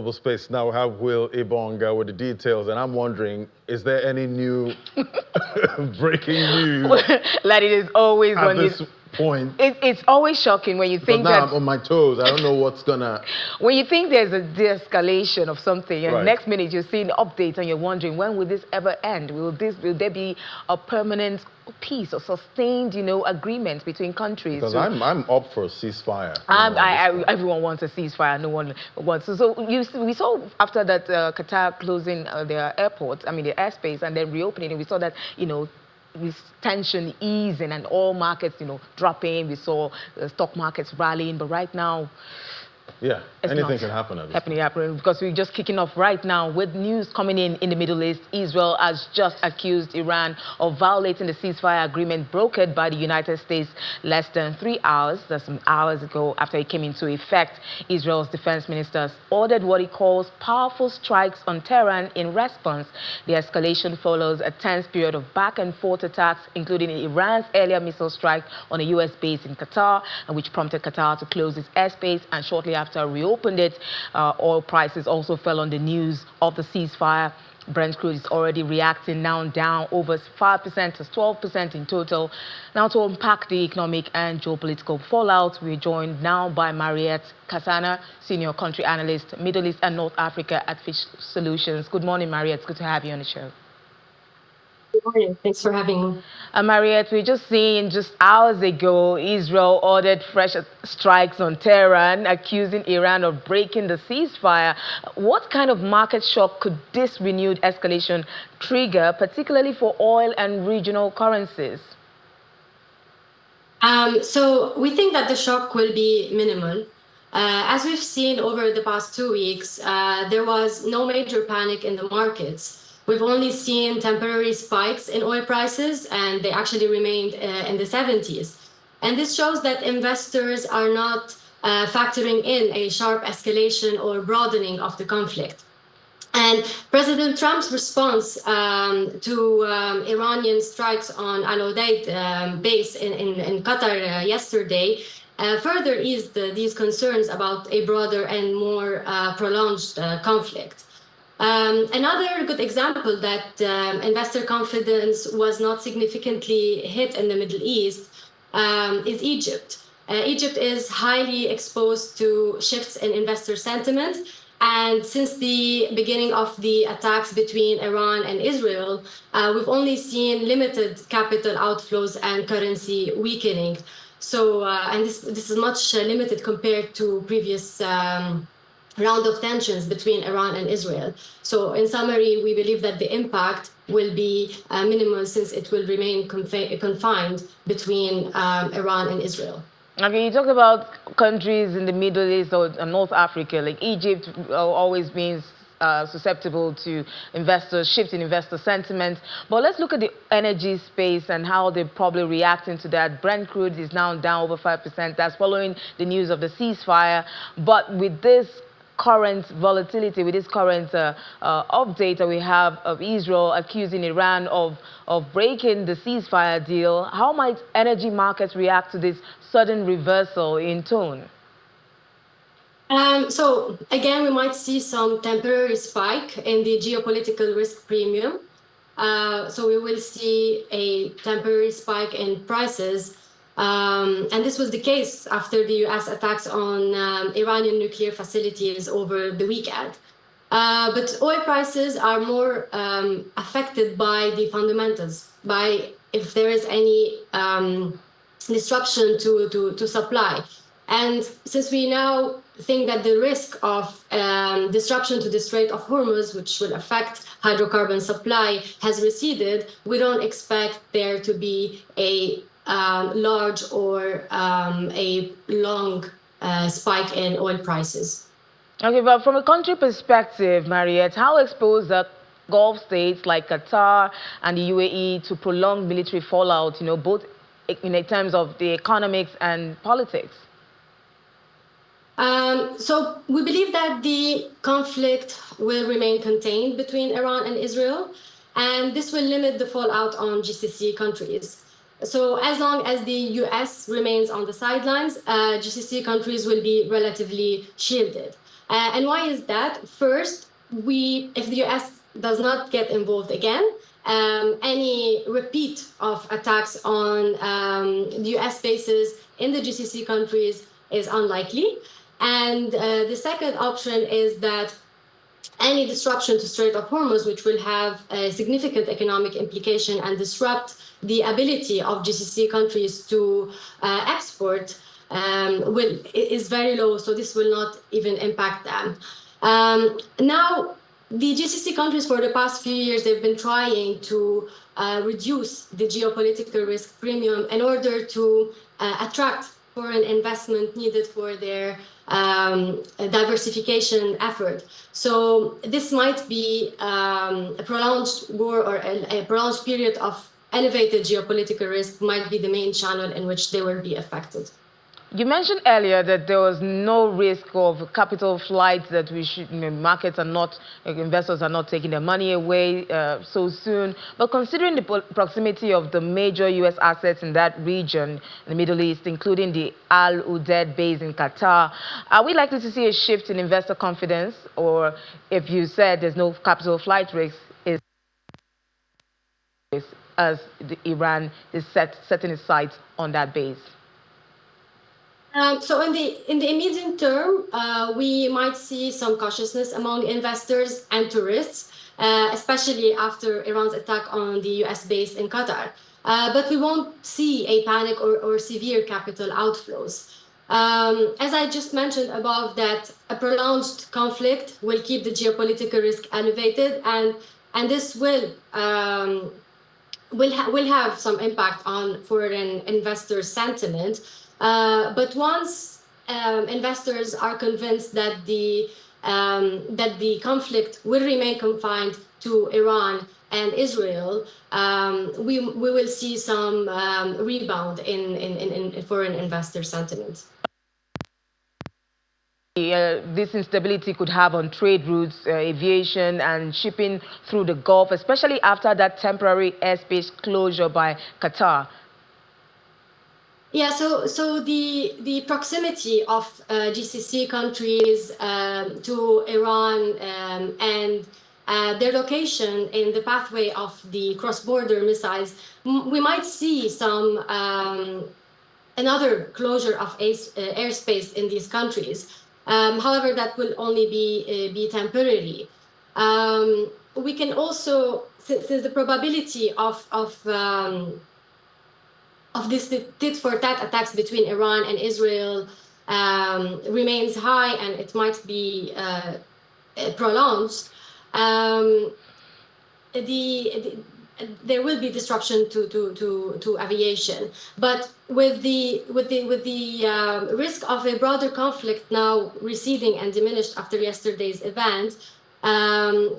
global space. Now we have Will Ibonga with the details, and I'm wondering, is there any new breaking news? Like it is always at this point. It's always shocking when you think now that I'm on my toes. I don't know what's gonna. When you think there's a de-escalation of something, and right. next minute you're seeing the update and you're wondering, when will this ever end? Will there be a permanent peace or sustained, agreement between countries? Because I'm up for a ceasefire. Everyone wants a ceasefire. No one wants. So we saw after that Qatar closing their airport, their airspace, and then reopening it, we saw that this tension easing and all markets, dropping. We saw the stock markets rallying, but right now, yeah, anything can happen at this happening because we're just kicking off right now with news coming in the Middle East. Israel has just accused Iran of violating the ceasefire agreement brokered by the United States less than 3 hours, that's some hours ago, after it came into effect. Israel's defense minister ordered what he calls powerful strikes on Tehran in response. The escalation follows a tense period of back-and-forth attacks, including Iran's earlier missile strike on a U.S. base in Qatar, which prompted Qatar to close its airspace, and shortly after reopened it. Oil prices also fell on the news of the ceasefire. Brent crude is already reacting, now down over 5% to 12% in total. Now, to unpack the economic and geopolitical fallout, we're joined now by Mariette Kasana, Senior Country Analyst, Middle East and North Africa at Fish Solutions. Good morning, Mariette. It's good to have you on the show. Good morning. Thanks for having me. Mariette, we're just seeing just hours ago, Israel ordered fresh strikes on Tehran, accusing Iran of breaking the ceasefire. What kind of market shock could this renewed escalation trigger, particularly for oil and regional currencies? So we think that the shock will be minimal. As we've seen over the past 2 weeks, there was no major panic in the markets. We've only seen temporary spikes in oil prices, and they actually remained in the 70s. And this shows that investors are not factoring in a sharp escalation or broadening of the conflict. And President Trump's response to Iranian strikes on Al Udeid base in Qatar yesterday further eased these concerns about a broader and more prolonged conflict. Another good example that investor confidence was not significantly hit in the Middle East is Egypt. Egypt is highly exposed to shifts in investor sentiment. And since the beginning of the attacks between Iran and Israel, we've only seen limited capital outflows and currency weakening. So, and this is much limited compared to previous round of tensions between Iran and Israel. So in summary, we believe that the impact will be minimal since it will remain confined between Iran and Israel. Okay, you talked about countries in the Middle East or North Africa, like Egypt always being susceptible to shift in investor sentiment. But let's look at the energy space and how they're probably reacting to that. Brent crude is now down over 5%. That's following the news of the ceasefire. But with this current volatility, with this current update that we have of Israel accusing Iran of breaking the ceasefire deal, how might energy markets react to this sudden reversal in tone? So again, we might see some temporary spike in the geopolitical risk premium. So we will see a temporary spike in prices. And this was the case after the US attacks on Iranian nuclear facilities over the weekend. But oil prices are more affected by the fundamentals, by if there is any disruption to supply. And since we now think that the risk of disruption to the Strait of Hormuz, which will affect hydrocarbon supply, has receded, we don't expect there to be a large or a long spike in oil prices. Okay, but from a country perspective, Mariette, how exposed are Gulf states like Qatar and the UAE to prolonged military fallout, both in terms of the economics and politics? So we believe that the conflict will remain contained between Iran and Israel, and this will limit the fallout on GCC countries. So as long as the US remains on the sidelines, GCC countries will be relatively shielded. And why is that? First, if the US does not get involved again, any repeat of attacks on the US bases in the GCC countries is unlikely. And the second option is that any disruption to Strait of Hormuz, which will have a significant economic implication and disrupt the ability of GCC countries to export, is very low. So this will not even impact them. Now, the GCC countries for the past few years, they've been trying to reduce the geopolitical risk premium in order to attract foreign investment needed for their diversification effort. So this might be a prolonged war or a prolonged period of elevated geopolitical risk might be the main channel in which they will be affected. You mentioned earlier that there was no risk of capital flights, that markets are not, investors are not taking their money away so soon. But considering the proximity of the major U.S. assets in that region, in the Middle East, including the Al Udeid base in Qatar, are we likely to see a shift in investor confidence? Or if you said there's no capital flight risk, as Iran is setting its sights on that base? So in the immediate term, we might see some cautiousness among investors and tourists, especially after Iran's attack on the US base in Qatar. But we won't see a panic or severe capital outflows. As I just mentioned above, that a prolonged conflict will keep the geopolitical risk elevated, and this will have some impact on foreign investor sentiment. But once investors are convinced that the conflict will remain confined to Iran and Israel, we will see some rebound in foreign investor sentiment. This instability could have on trade routes, aviation and shipping through the Gulf, especially after that temporary airspace closure by Qatar. Yeah, so the proximity of GCC countries to Iran and their location in the pathway of the cross-border missiles, we might see some another closure of airspace in these countries. However, that will only be temporary. We can also, since the probability of this tit-for-tat attacks between Iran and Israel remains high, and it might be prolonged, there will be disruption to aviation. But with the risk of a broader conflict now receding and diminished after yesterday's event,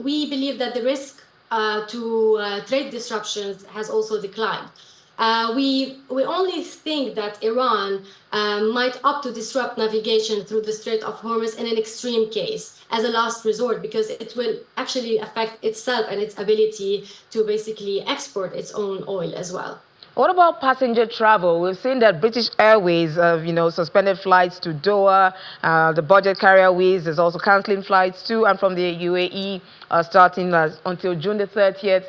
we believe that the risk to trade disruptions has also declined. We only think that Iran might opt to disrupt navigation through the Strait of Hormuz in an extreme case as a last resort, because it will actually affect itself and its ability to basically export its own oil as well. What about passenger travel? We've seen that British Airways, suspended flights to Doha. The budget carrier Wizz is also cancelling flights to and from the UAE starting until June the 30th.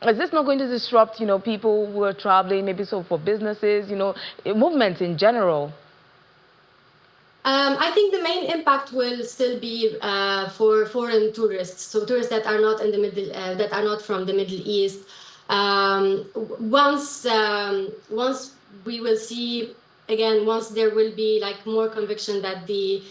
Is this not going to disrupt, people who are traveling, maybe so for businesses, movements in general? I think the main impact will still be for foreign tourists, so tourists that are not in the that are not from the Middle East. Once we will see again, once there will be more conviction that the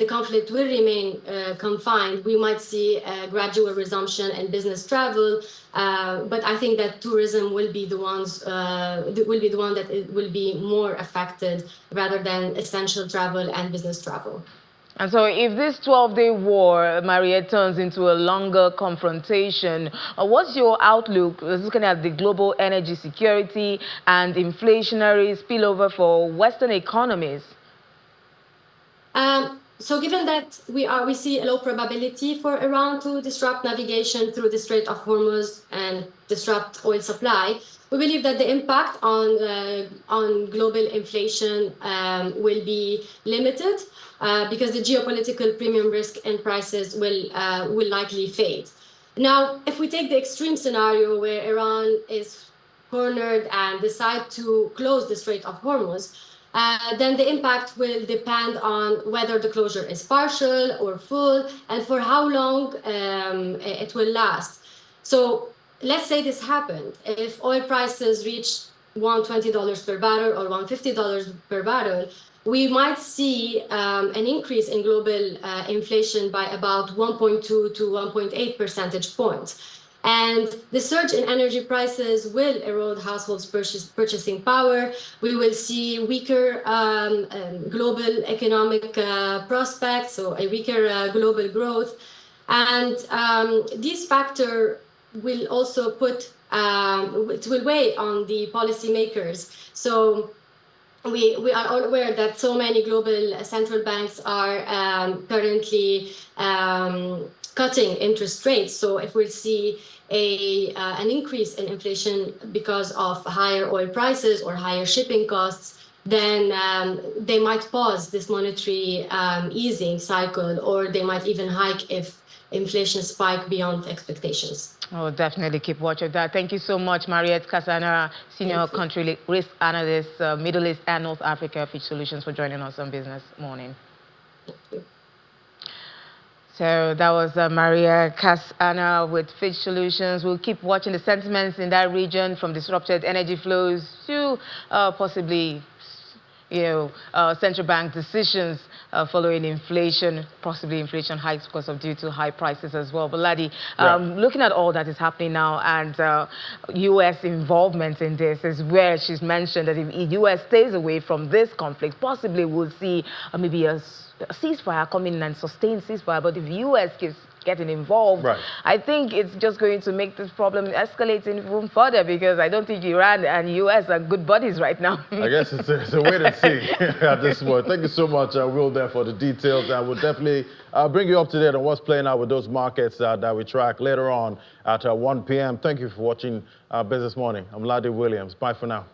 conflict will remain confined, we might see a gradual resumption in business travel. But I think that tourism will be the one that will be more affected rather than essential travel and business travel. And so if this 12-day war, Mariette, turns into a longer confrontation, what's your outlook looking at the global energy security and inflationary spillover for Western economies? So given that we see a low probability for Iran to disrupt navigation through the Strait of Hormuz and disrupt oil supply, we believe that the impact on global inflation will be limited because the geopolitical premium risk and prices will likely fade. Now, if we take the extreme scenario where Iran is cornered and decide to close the Strait of Hormuz, then the impact will depend on whether the closure is partial or full and for how long it will last. So let's say this happened. If oil prices reach $120 per barrel or $150 per barrel, we might see an increase in global inflation by about 1.2 to 1.8 percentage points. And the surge in energy prices will erode households' purchasing power. We will see weaker global economic prospects, so a weaker global growth. And these factors will also it will weigh on the policymakers. So we are all aware that so many global central banks are currently cutting interest rates. So if we see an increase in inflation because of higher oil prices or higher shipping costs, then they might pause this monetary easing cycle, or they might even hike if inflation spike beyond expectations. Oh, definitely keep watch of that. Thank you so much, Mariette Kasana, Senior Country Risk Analyst, Middle East and North Africa, Fitch Solutions, for joining us on Business Morning. Thank you. So that was Maria Kasana with Fitch Solutions. We'll keep watching the sentiments in that region, from disrupted energy flows to possibly central bank decisions following inflation, possibly inflation hikes because of due to high prices as well. But Ladi, looking at all that is happening now and U.S. involvement in this, is where she's mentioned that if the U.S. stays away from this conflict, possibly we'll see maybe a ceasefire coming in and sustained ceasefire. But if the U.S. keeps getting involved, I think it's just going to make this problem escalate even further, because I don't think Iran and U.S. are good buddies right now. I guess it's a wait and see at this point. Thank you so much, Will, there for the details. And we'll definitely bring you up to date on what's playing out with those markets that we track later on at 1 p.m. Thank you for watching Business Morning. I'm Ladi Williams. Bye for now.